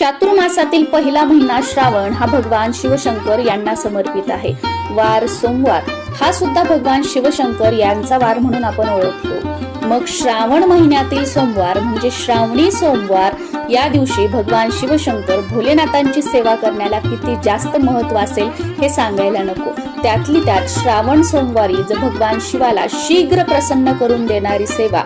चातुर्मासातील पहिला महिना श्रावण हा भगवान शिवशंकर यांना समर्पित आहे। वार सोमवार हा सुद्धा भगवान शिवशंकर यांचा वार म्हणून आपण ओळखतो। मग श्रावण महिन्यातील सोमवार म्हणजे श्रावणी सोमवार या दिवशी भगवान शिवशंकर भोलेनाथांची सेवा करण्याला किती जास्त महत्त्व असेल हे सांगायला नको। त्यातली त्यात श्रावण सोमवारी जर भगवान शिवाला शीघ्र प्रसन्न करून देणारी सेवा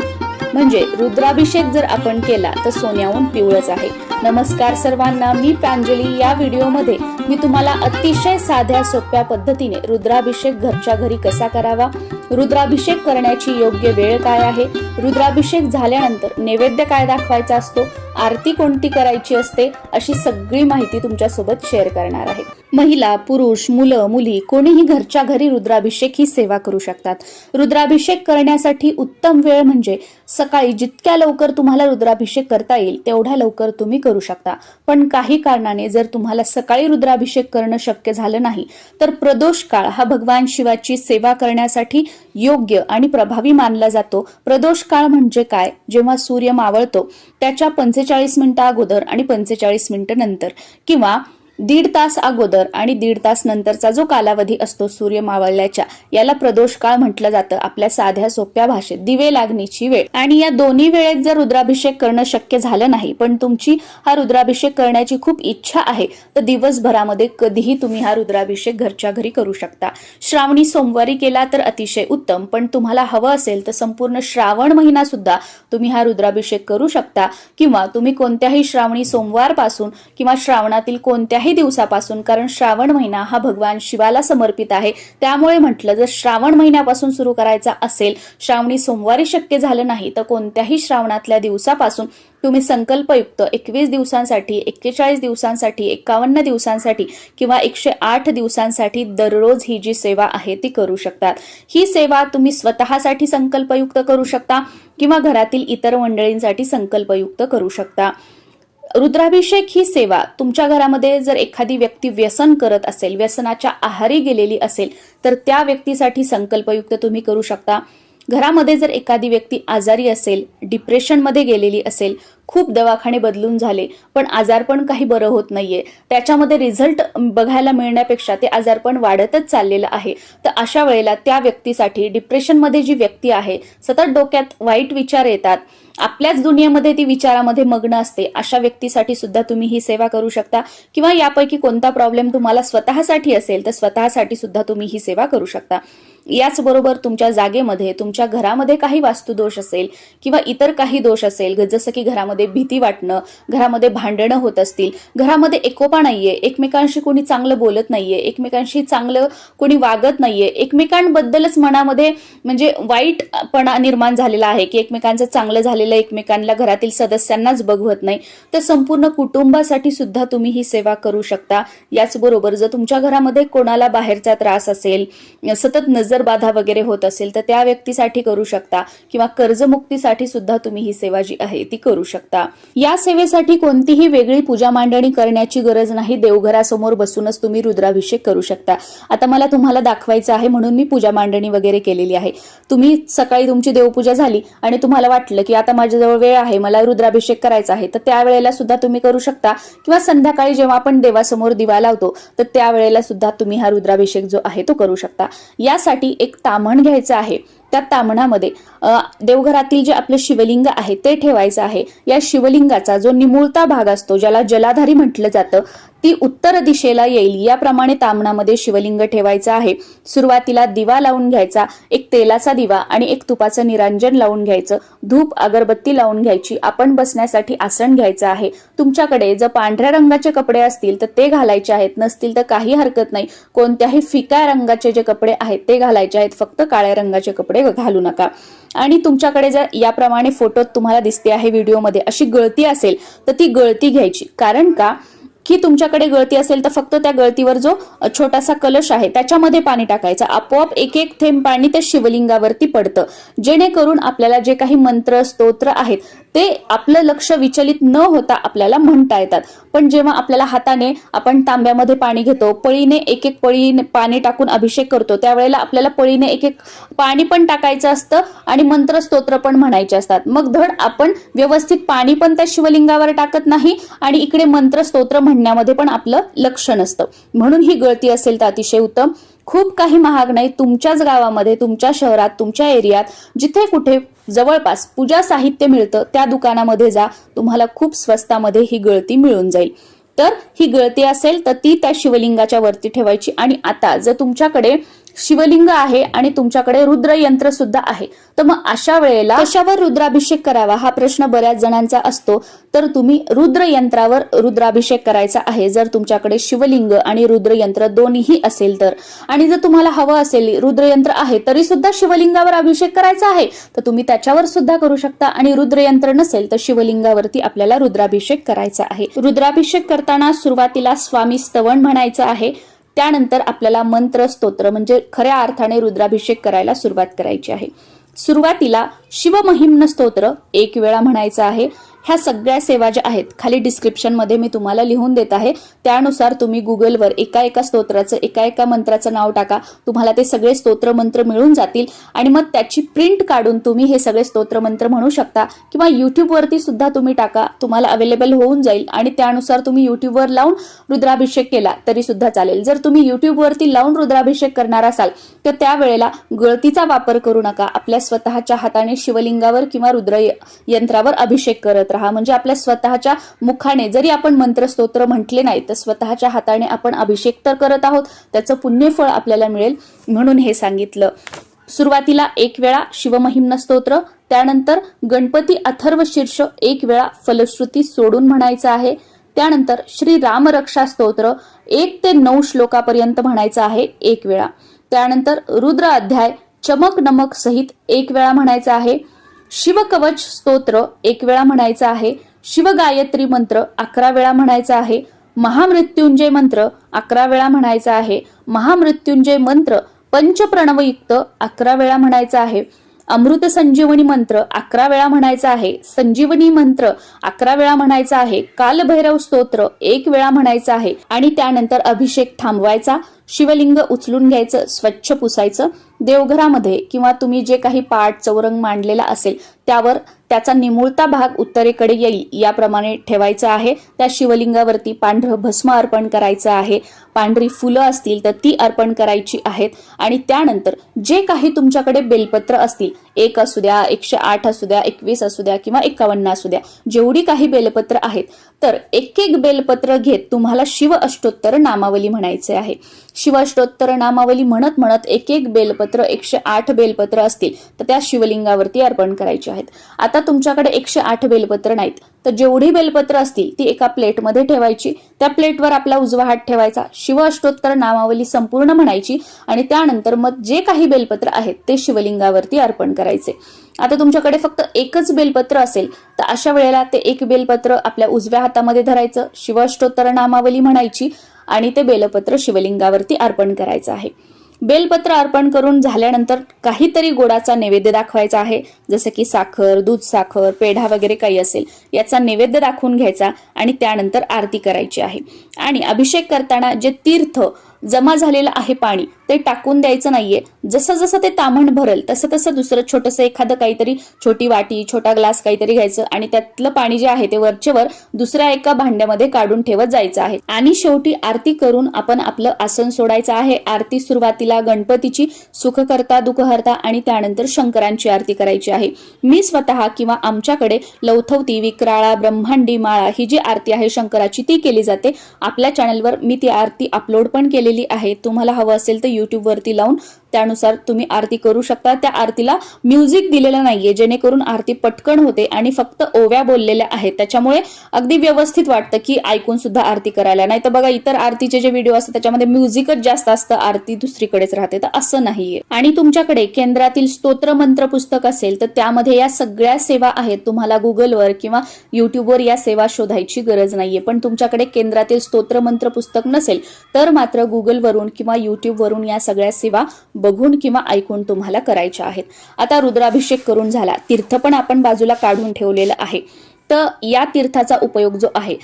म्हणजे रुद्राभिषेक जर आपण केला तर सोन्याहून पिवळच आहे। नमस्कार सर्वांना, मी प्रांजली। या व्हिडिओमध्ये मी तुम्हाला अतिशय साध्या सोप्या पद्धतीने रुद्राभिषेक घरच्या घरी कसा करावा, रुद्राभिषेक करण्याची योग्य वेळ काय आहे, रुद्राभिषेक झाल्यानंतर नैवेद्य काय दाखवायचा असतो, आरती कोणती करायची असते, अशी सगळी माहिती तुमच्या सोबत शेअर करणार आहे। महिला, पुरुष, मुलं, मुली कोणीही घरच्या घरी रुद्राभिषेक ही सेवा करू शकतात। रुद्राभिषेक करण्यासाठी उत्तम वेळ म्हणजे सकाळी जितक्या लवकर तुम्हाला रुद्राभिषेक करता येईल तेवढ्या लवकर तुम्ही करू शकता। पण काही कारणाने जर तुम्हाला सकाळी रुद्राभिषेक करणं शक्य झालं नाही तर प्रदोष काळ हा भगवान शिवाची सेवा करण्यासाठी योग्य आणि प्रभावी मानला जातो। प्रदोष काळ म्हणजे काय? जेव्हा सूर्य मावळतो त्याच्या 45 मिनिटं अगोदर आणि 45 मिनिटं नंतर किंवा 1.5 तास अगोदर आणि 1.5 तास नंतरचा जो कालावधी असतो सूर्य मावळल्याच्या, याला प्रदोष काळ म्हटलं जातं। आपल्या साध्या सोप्या भाषेत दिवे लागणीची वेळ। आणि या दोन्ही वेळेत जर रुद्राभिषेक करणं शक्य झालं नाही पण तुमची हा रुद्राभिषेक करण्याची खूप इच्छा आहे तर दिवसभरामध्ये कधीही तुम्ही हा रुद्राभिषेक घरच्या घरी करू शकता। श्रावणी सोमवारी केला तर अतिशय उत्तम, पण तुम्हाला हवं असेल तर संपूर्ण श्रावण महिना सुद्धा तुम्ही हा रुद्राभिषेक करू शकता किंवा तुम्ही कोणत्याही श्रावणी सोमवार पासून किंवा श्रावणातील कोणत्याही दिवसापासून, कारण श्रावण महिना हा भगवान शिवाला समर्पित आहे त्यामुळे म्हटलं जर श्रावण महिन्यापासून सुरू करायचा असेल, श्रावणी सोमवारी शक्य झालं नाही तर कोणत्याही श्रावणातल्या दिवसापासून तुम्ही संकल्पयुक्त 21 दिवसांसाठी, 41 दिवसांसाठी, 51 दिवसांसाठी किंवा 108 दिवसांसाठी दररोज ही जी सेवा आहे ती करू शकतात। ही सेवा तुम्ही स्वतःसाठी संकल्पयुक्त करू शकता किंवा घरातील इतर मंडळींसाठी संकल्पयुक्त करू शकता। रुद्राभिषेक ही सेवा तुमच्या घरामध्ये जर एखादी व्यक्ती व्यसन करत असेल, व्यसनाच्या आहारी गेलेली असेल तर त्या व्यक्तीसाठी संकल्पयुक्त तुम्ही करू शकता। घरामध्ये जर एखादी व्यक्ती आजारी असेल, डिप्रेशन मध्ये गेलेली असेल, खूप दवाखाने बदलून झाले पण आजारपण काही बरं होत नाहीये, त्याच्यामध्ये रिझल्ट बघायला मिळण्यापेक्षा ते आजारपण वाढतच चाललेलं आहे, तर अशा वेळेला त्या व्यक्तीसाठी, डिप्रेशन मध्ये जी व्यक्ती आहे, सतत डोक्यात वाईट विचार येतात, आपल्याच दुनियेमध्ये ती विचारामध्ये मग्न असते, अशा व्यक्तीसाठी सुद्धा तुम्ही ही सेवा करू शकता। किंवा यापैकी कोणता प्रॉब्लेम तुम्हाला स्वतःसाठी असेल तर स्वतःसाठी सुद्धा तुम्ही ही सेवा करू शकता। याचबरोबर तुमच्या जागेमध्ये, तुमच्या घरामध्ये काही वास्तुदोष असेल किंवा इतर काही दोष असेल, जसं की घरामध्ये भीती वाटणं, घरामध्ये भांडणं होत असतील, घरामध्ये एकोपा नाहीये, एकमेकांशी कोणी चांगलं बोलत नाहीये, एकमेकांशी चांगलं कोणी वागत नाहीये, एकमेकांबद्दलच मनामध्ये म्हणजे वाईटपणा निर्माण झालेला आहे की एकमेकांचं चांगलं झालेलं एकमेकांना घरातील सदस्यांनाच बघवत नाही, तर संपूर्ण कुटुंबासाठी सुद्धा तुम्ही ही सेवा करू शकता। याचबरोबर जर तुमच्या घरामध्ये कोणाला बाहेरचा त्रास असेल, सतत नजरबाधा वगैरे होत असेल तर त्या व्यक्तीसाठी करू शकता किंवा कर्जमुक्तीसाठी सुद्धा तुम्ही ही सेवा जी आहे ती करू शकता। या सेवेसाठी कोणतीही वेगळी पूजा मांडणी करण्याची गरज नाही, देवघरासमोर बसूनच तुम्ही रुद्राभिषेक करू शकता। आता मला तुम्हाला दाखवायचं आहे म्हणून मी पूजा मांडणी वगैरे केलेली आहे। तुम्ही सकाळी तुमची देवपूजा झाली आणि तुम्हाला वाटलं की आता माझ्याजवळ वेळ आहे, मला रुद्राभिषेक करायचा आहे, तर त्यावेळेला सुद्धा तुम्ही करू शकता किंवा संध्याकाळी जेव्हा आपण देवासमोर दिवा लावतो तर त्यावेळेला सुद्धा तुम्ही हा रुद्राभिषेक जो आहे तो करू शकता। यासाठी एक ताम्हण घ्यायचं आहे, त्या ताम्हणामध्ये देवघरातील जे आपले शिवलिंग आहे ते ठेवायचं आहे। या शिवलिंगाचा जो निमुळता भाग असतो, ज्याला जलाधारी म्हटलं जातं, ती उत्तर दिशेला येईल याप्रमाणे ताम्हणामध्ये शिवलिंग ठेवायचं आहे। सुरुवातीला दिवा लावून घ्यायचा, एक तेलाचा दिवा आणि एक तुपाचं निरांजन लावून घ्यायचं, धूप अगरबत्ती लावून घ्यायची, आपण बसण्यासाठी आसन घ्यायचं आहे। तुमच्याकडे जर पांढऱ्या रंगाचे कपडे असतील तर ते घालायचे आहेत, नसतील तर काही हरकत नाही, कोणत्याही फिक्या रंगाचे जे कपडे आहेत ते घालायचे आहेत, फक्त काळ्या रंगाचे कपडे घालू नका। आणि तुमच्याकडे जर याप्रमाणे फोटोत तुम्हाला दिसते आहे व्हिडिओमध्ये अशी गळती असेल तर ती गळती घ्यायची, कारण का की तुमच्याकडे गळती असेल तर फक्त त्या गळतीवर जो छोटासा कलश आहे त्याच्यामध्ये पाणी टाकायचं, आपोआप एक एक थेंब पाणी त्या शिवलिंगावरती पडतं, जेणेकरून आपल्याला जे काही मंत्र स्तोत्र आहेत ते आपलं लक्ष विचलित न होता आपल्याला म्हणता येतात. पण जेव्हा आपल्याला हाताने आपण तांब्यामध्ये पाणी घेतो, पळीने एक एक पळी पाणी टाकून अभिषेक करतो, त्यावेळेला आपल्याला पळीने एक एक पाणी पण टाकायचं असतं आणि मंत्र स्तोत्र पण म्हणायचे असतात. मग धड आपण व्यवस्थित पाणी पण त्या शिवलिंगावर टाकत नाही आणि इकडे मंत्र स्तोत्र म्हणण्यामध्ये पण आपलं लक्ष नसतं. म्हणून ही गळती असेल तर अतिशय उत्तम. खूप काही महाग नाही, तुमच्याच गावामध्ये, तुमच्या शहरात, तुमच्या एरियात जिथे कुठे जवळपास पूजा साहित्य मिळतं त्या दुकानामध्ये जा, तुम्हाला खूप स्वस्तामध्ये ही गळती मिळून जाईल. तर ही गळती असेल तर ती त्या शिवलिंगाच्या वरती ठेवायची. आणि आता जर तुमच्याकडे शिवलिंग आहे आणि तुमच्याकडे रुद्र यंत्र सुद्धा आहे, तर मग अशा वेळेला कशावर रुद्राभिषेक करावा हा प्रश्न बऱ्याच जणांचा असतो. तर तुम्ही रुद्र यंत्रावर रुद्राभिषेक करायचा आहे, जर तुमच्याकडे शिवलिंग आणि रुद्र यंत्र दोन्हीही असेल तर. आणि जर तुम्हाला हवं असेल, रुद्र यंत्र आहे तरी सुद्धा शिवलिंगावर अभिषेक करायचा आहे, तर तुम्ही त्याच्यावर सुद्धा करू शकता. आणि रुद्र यंत्र नसेल तर शिवलिंगावरती आपल्याला रुद्राभिषेक करायचा आहे. रुद्राभिषेक करताना सुरुवातीला स्वामी स्तवन म्हणायचं आहे, त्यानंतर आपल्याला मंत्र स्तोत्र म्हणजे खऱ्या अर्थाने रुद्राभिषेक करायला सुरुवात करायची आहे. सुरुवातीला शिवमहिम्न स्तोत्र 1 वेळा म्हणायचं आहे. ह्या सगळ्या सेवा ज्या आहेत खाली डिस्क्रिप्शन मध्ये मी तुम्हाला लिहून देत आहे, त्यानुसार तुम्ही गुगलवर एका एका स्तोत्राचं एका एका मंत्राचं नाव टाका, तुम्हाला ते सगळे स्तोत्र मंत्र मिळून जातील. आणि मग त्याची प्रिंट काढून तुम्ही हे सगळे स्तोत्र मंत्र म्हणू शकता, किंवा युट्यूब वरती सुद्धा तुम्ही टाका, तुम्हाला अवेलेबल होऊन जाईल. आणि त्यानुसार तुम्ही युट्यूबवर लावून रुद्राभिषेक केला तरी सुद्धा चालेल. जर तुम्ही युट्यूब वरती लावून रुद्राभिषेक करणार असाल तर त्यावेळेला गळतीचा वापर करू नका. आपल्या स्वतःच्या हाताने शिवलिंगावर किंवा रुद्र यंत्रावर अभिषेक करत राहा. म्हणजे आपल्या स्वतःच्या मुखाने जरी आपण मंत्र स्तोत्र म्हटले नाही तर स्वतःच्या हाताने आपण अभिषेक तर करत आहोत, त्याचं पुण्यफळ आपल्याला मिळेल म्हणून हे सांगितलं. सुरुवातीला 1 वेळा शिवमहिम्न स्तोत्र, त्यानंतर गणपती अथर्व शीर्ष 1 वेळा फलश्रुती सोडून म्हणायचं आहे. त्यानंतर श्री रामरक्षा स्तोत्र 1 ते 9 श्लोकापर्यंत म्हणायचं आहे 1 वेळा. त्यानंतर रुद्र अध्याय चमक नमक सहित 1 वेळा म्हणायचं आहे. शिवकवच स्तोत्र 1 वेळा म्हणायचं आहे. शिवगायत्री मंत्र 11 वेळा म्हणायचा आहे. महामृत्युंजय मंत्र 11 वेळा म्हणायचा आहे. महामृत्युंजय मंत्र पंचप्रणवयुक्त 11 वेळा म्हणायचा आहे. अमृत संजीवनी मंत्र 11 वेळा म्हणायचा आहे. संजीवनी मंत्र 11 वेळा म्हणायचा आहे. कालभैरव स्तोत्र 1 वेळा म्हणायचा आहे. आणि त्यानंतर अभिषेक थांबवायचा, शिवलिंग उचलून घ्यायचं, स्वच्छ पुसायचं. देवघरामध्ये किंवा तुम्ही जे काही पाट चौरंग मांडलेला असेल त्यावर त्याचा निमुळता भाग उत्तरेकडे येईल याप्रमाणे ठेवायचं आहे. त्या शिवलिंगावरती पांढरं भस्म अर्पण करायचं आहे. पांढरी फुलं असतील तर ती अर्पण करायची आहेत. आणि त्यानंतर जे काही तुमच्याकडे बेलपत्र असतील, 1 असू द्या, 108 असू द्या, 21 असू द्या किंवा 51 असू द्या, जेवढी काही बेलपत्र आहेत तर एक एक बेलपत्र घेत तुम्हाला शिव अष्टोत्तर नामावली म्हणायचे आहे. शिव अष्टोत्तर नामावली म्हणत म्हणत एक एक बेलपत्र 108 बेलपत्र असतील तर त्या शिवलिंगावरती अर्पण करायचे आहेत. आता तुमच्याकडे 108 बेलपत्र नाहीत तर जेवढी बेलपत्र असतील ती एका प्लेटमध्ये ठेवायची. त्या प्लेटवर आपला उजवा हात ठेवायचा, शिव अष्टोत्तर नामावली संपूर्ण म्हणायची आणि त्यानंतर मग जे काही बेलपत्र आहेत ते शिवलिंगावरती अर्पण करायचे. आता तुमच्याकडे फक्त एकच बेलपत्र असेल तर अशा वेळेला ते एक बेलपत्र आपल्या उजव्या हातामध्ये धरायचं, शिव अष्टोत्तर नामावली म्हणायची आणि ते बेलपत्र शिवलिंगावरती अर्पण करायचं आहे. बेलपत्र अर्पण करून झाल्यानंतर काहीतरी गोडाचा नैवेद्य दाखवायचा आहे, जसं की साखर, दूध साखर, पेढा वगैरे काही असेल याचा नैवेद्य दाखवून घ्यायचा आणि त्यानंतर आरती करायची आहे. आणि अभिषेक करताना जे तीर्थ जमा झालेलं आहे पाणी ते टाकून द्यायचं नाहीये. जसं जसं ते ताम्हण भरल तसं तसं दुसरं छोटंसं एखादं काहीतरी छोटी वाटी, छोटा ग्लास काहीतरी घ्यायचं आणि त्यातलं पाणी जे आहे ते वरचेवर दुसऱ्या एका भांड्यामध्ये काढून ठेवत जायचं आहे. आणि शेवटी आरती करून आपण आपलं आसन सोडायचं आहे. आरती सुरुवातीला गणपतीची, सुखकर्ता, दुःखहर्ता आणि त्यानंतर शंकरांची आरती करायची आहे. मी स्वतः किंवा आमच्याकडे लवथवती, विक्राळा, ब्रह्मांडी माळा ही जी आरती आहे शंकराची ती केली जाते. आपल्या चॅनलवर मी ती आरती अपलोड पण केलेली आहे. तुम्हाला हवं असेल तर युट्यूब वरती लावून त्यानुसार तुम्ही आरती करू शकता. त्या आरतीला म्युझिक दिलेलं नाहीये जेणेकरून आरती पटकन होते आणि फक्त ओव्या बोललेल्या आहेत, त्याच्यामुळे अगदी व्यवस्थित वाटतं की ऐकून सुद्धा आरती करायला. नाही तर बघा इतर आरतीचे जे व्हिडिओ असतात त्याच्यामध्ये म्युझिकच जास्त असतं, आरती दुसरीकडेच राहते, तर असं नाहीये. आणि तुमच्याकडे केंद्रातील स्तोत्र मंत्र पुस्तक असेल तर त्यामध्ये या सगळ्या सेवा आहेत. तुम्हाला गुगलवर किंवा युट्यूबवर या सेवा शोधायची गरज नाहीये. पण तुमच्याकडे केंद्रातील स्तोत्र मंत्र पुस्तक नसेल तर मात्र गुगलवरून किंवा युट्यूबवरून या सगळ्या सेवा बघून किंवा ऐकून तुम्हाला करायच्या आहेत. आता रुद्राभिषेक करून झाला, तीर्थ पण आपण बाजूला काढून ठेवलेलं आहे. तर या तीर्थाचा उपयोग जो आहे,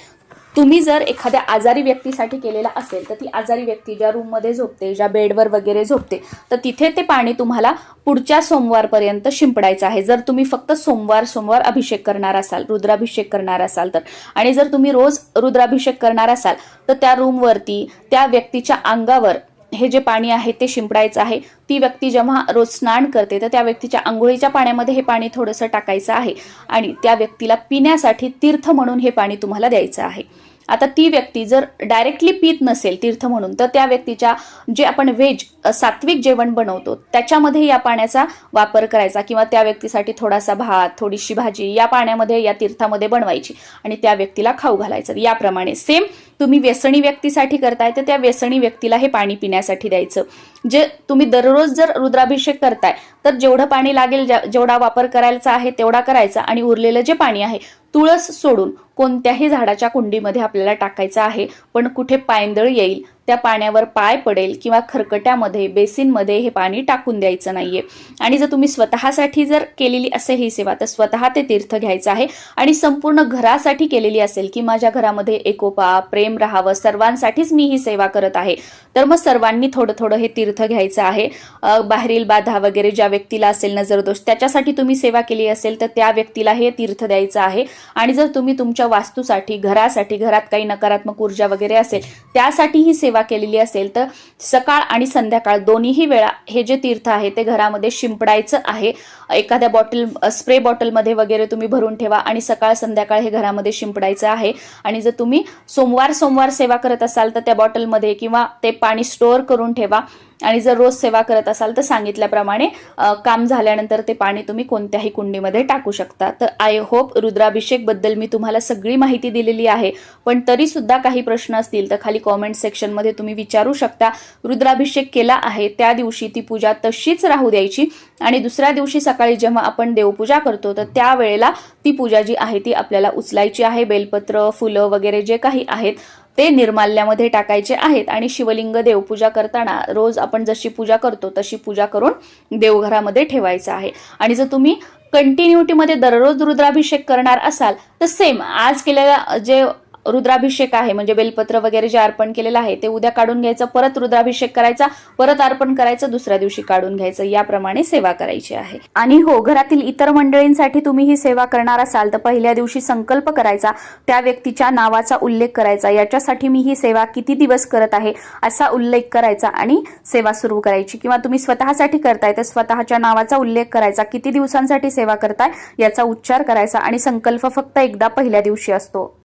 तुम्ही जर एखाद्या आजारी व्यक्तीसाठी केलेला असेल तर ती आजारी व्यक्ती ज्या रूममध्ये झोपते, ज्या बेडवर वगैरे झोपते, तर तिथे ते पाणी तुम्हाला पुढच्या सोमवारपर्यंत शिंपडायचं आहे. जर तुम्ही फक्त सोमवार अभिषेक करणार असाल, रुद्राभिषेक करणार असाल तर, आणि जर तुम्ही रोज रुद्राभिषेक करणार असाल तर त्या रूमवरती, त्या व्यक्तीच्या अंगावर हे जे पाणी आहे ते शिंपडायचं आहे. ती व्यक्ती जेव्हा रोज स्नान करते तर त्या व्यक्तीच्या आंघोळीच्या पाण्यामध्ये हे पाणी थोडंसं टाकायचं आहे आणि त्या व्यक्तीला पिण्यासाठी तीर्थ म्हणून हे पाणी तुम्हाला द्यायचं आहे. आता ती व्यक्ती जर डायरेक्टली पीत नसेल तीर्थ म्हणून, तर त्या व्यक्तीच्या जे आपण व्हेज सात्विक जेवण बनवतो त्याच्यामध्ये या पाण्याचा वापर करायचा, किंवा त्या व्यक्तीसाठी थोडासा भात, थोडीशी भाजी या पाण्यामध्ये, या तीर्थामध्ये बनवायची आणि त्या व्यक्तीला खाऊ घालायचं. याप्रमाणे सेम तुम्ही व्यसनी व्यक्तीसाठी करताय तर त्या व्यसनी व्यक्तीला हे पाणी पिण्यासाठी द्यायचं. जे तुम्ही दररोज जर रुद्राभिषेक करताय तर जेवढं पाणी लागेल, जेवढा वापर करायचा आहे तेवढा करायचा, आणि उरलेलं जे पाणी आहे तुळस सोडून कोणत्याही झाडाच्या कुंडीमध्ये आपल्याला टाकायचं आहे. पण कुठे पायंदळ येईल, त्या पाण्यावर पाय पडेल किंवा खरकट्यामध्ये, बेसिनमध्ये हे पाणी टाकून द्यायचं नाहीये. आणि जर तुम्ही स्वतःसाठी जर केलेली असेल ही सेवा तर स्वतः ते तीर्थ घ्यायचं आहे. आणि संपूर्ण घरासाठी केलेली असेल की माझ्या घरामध्ये एकोपा, प्रेम राहावं, सर्वांसाठीच मी ही सेवा करत आहे, तर मग सर्वांनी थोडं थोडं हे तीर्थ घ्यायचं आहे. बाहेरील बाधा वगैरे ज्या व्यक्तीला असेल, नजरदोष, त्याच्यासाठी तुम्ही सेवा केली असेल तर त्या व्यक्तीला हे तीर्थ द्यायचं आहे. आणि जर तुम्ही तुमच्या वास्तूसाठी, घरासाठी, घरात काही नकारात्मक ऊर्जा वगैरे असेल त्यासाठी ही सेवा केलेली असेल तर सकाळ आणि संध्याकाळ दोन्हीही वेळा हे जे तीर्थ आहे ते घरामध्ये शिंपडायचं आहे. एखाद्या स्प्रे बॉटलमध्ये वगैरे तुम्ही भरून ठेवा आणि सकाळ संध्याकाळ हे घरामध्ये शिंपडायचं आहे. आणि जर तुम्ही सोमवार सेवा करत असाल तर त्या बॉटलमध्ये किंवा ते पाणी स्टोअर करून ठेवा. आणि जर रोज सेवा करत असाल तर सांगितल्याप्रमाणे काम झाल्यानंतर ते पाणी तुम्ही कोणत्याही कुंडीमध्ये टाकू शकता. तर आय होप रुद्राभिषेक बद्दल मी तुम्हाला सगळी माहिती दिलेली आहे. पण तरी सुद्धा काही प्रश्न असतील तर खाली कॉमेंट सेक्शनमध्ये तुम्ही विचारू शकता. रुद्राभिषेक केला आहे त्या दिवशी ती पूजा तशीच राहू द्यायची आणि दुसऱ्या दिवशी सकाळी जेव्हा आपण देवपूजा करतो तर त्यावेळेला ती पूजा जी आहे ती आपल्याला उचलायची आहे. बेलपत्र, फुलं वगैरे जे काही आहेत ते निर्माल्यामध्ये टाकायचे आहेत आणि शिवलिंग देवपूजा करताना रोज आपण जशी पूजा करतो तशी पूजा करून देवघरामध्ये ठेवायचं आहे. आणि जर तुम्ही कंटिन्युटीमध्ये दररोज रुद्राभिषेक करणार असाल तर सेम आज केलेला जे रुद्राभिषेक आहे म्हणजे बेलपत्र वगैरे जे अर्पण केलेलं आहे ते उद्या काढून घ्यायचं, परत रुद्राभिषेक करायचा, परत अर्पण करायचं, दुसऱ्या दिवशी काढून घ्यायचं, याप्रमाणे सेवा करायची आहे. आणि हो, घरातील इतर मंडळींसाठी तुम्ही ही सेवा करणार असाल तर पहिल्या दिवशी संकल्प करायचा, त्या व्यक्तीच्या नावाचा उल्लेख करायचा, याच्यासाठी मी ही सेवा किती दिवस करत आहे असा उल्लेख करायचा आणि सेवा सुरू करायची. किंवा तुम्ही स्वतःसाठी करताय तर स्वतःच्या नावाचा उल्लेख करायचा, किती दिवसांसाठी सेवा करताय याचा उच्चार करायचा आणि संकल्प फक्त एकदा पहिल्या दिवशी असतो.